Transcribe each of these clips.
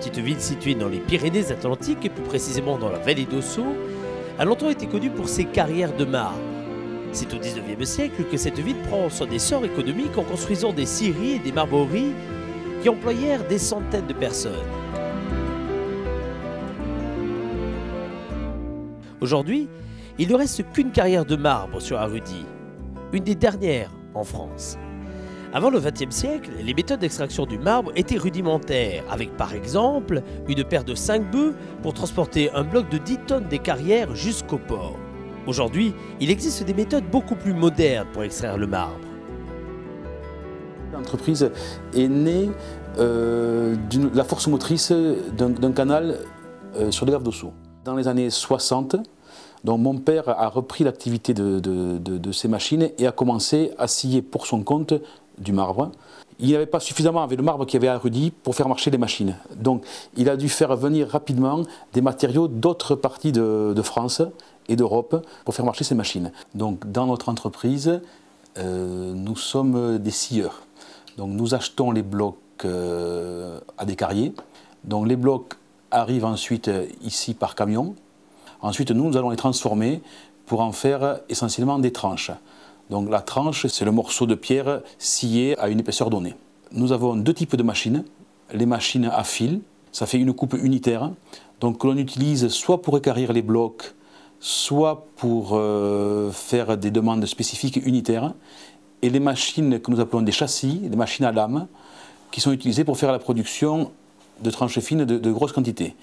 petite ville située dans les Pyrénées-Atlantiques et plus précisément dans la vallée d'Ossau, a longtemps été connue pour ses carrières de marbre. C'est au XIXe siècle que cette ville prend son essor économique en construisant des scieries et des marbreries qui employèrent des centaines de personnes. Aujourd'hui, il ne reste qu'une carrière de marbre sur Arrudy, une des dernières en France. Avant le XXe siècle, les méthodes d'extraction du marbre étaient rudimentaires, avec par exemple une paire de 5 bœufs pour transporter un bloc de 10 tonnes des carrières jusqu'au port. Aujourd'hui, il existe des méthodes beaucoup plus modernes pour extraire le marbre. L'entreprise est née de la force motrice d'un canal sur le Gave d'Ossau. Dans les années 60, donc mon père a repris l'activité de ces machines et a commencé à scier pour son compte du marbre. Il n'y avait pas suffisamment avec le marbre qu'il y avait à Arrudy pour faire marcher les machines. Donc il a dû faire venir rapidement des matériaux d'autres parties de France et d'Europe pour faire marcher ces machines. Donc dans notre entreprise, nous sommes des scieurs. Donc nous achetons les blocs à des carriers. Donc les blocs arrivent ensuite ici par camion. Ensuite nous allons les transformer pour en faire essentiellement des tranches. Donc la tranche, c'est le morceau de pierre scié à une épaisseur donnée. Nous avons deux types de machines. Les machines à fil, ça fait une coupe unitaire, donc que l'on utilise soit pour équarrir les blocs, soit pour faire des demandes spécifiques unitaires. Et les machines que nous appelons des châssis, les machines à lame, qui sont utilisées pour faire la production de tranches fines de grosses quantités.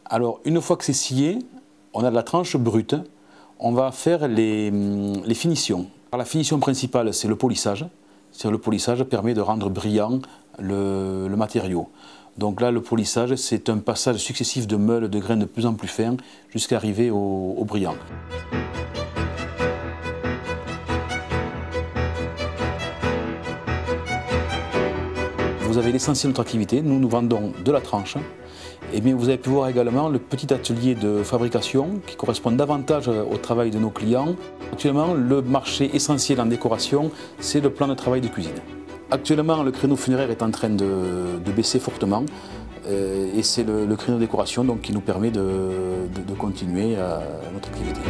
Alors une fois que c'est scié, on a de la tranche brute, on va faire les finitions. La finition principale, c'est le polissage. Le polissage permet de rendre brillant le matériau. Donc là, le polissage, c'est un passage successif de meules de graines de plus en plus fins jusqu'à arriver au brillant. Vous avez l'essentiel de notre activité. Nous vendons de la tranche. Et bien, vous avez pu voir également le petit atelier de fabrication qui correspond davantage au travail de nos clients. Actuellement, le marché essentiel en décoration, c'est le plan de travail de cuisine. Actuellement, le créneau funéraire est en train de baisser fortement et c'est le créneau de décoration donc, qui nous permet de continuer notre activité.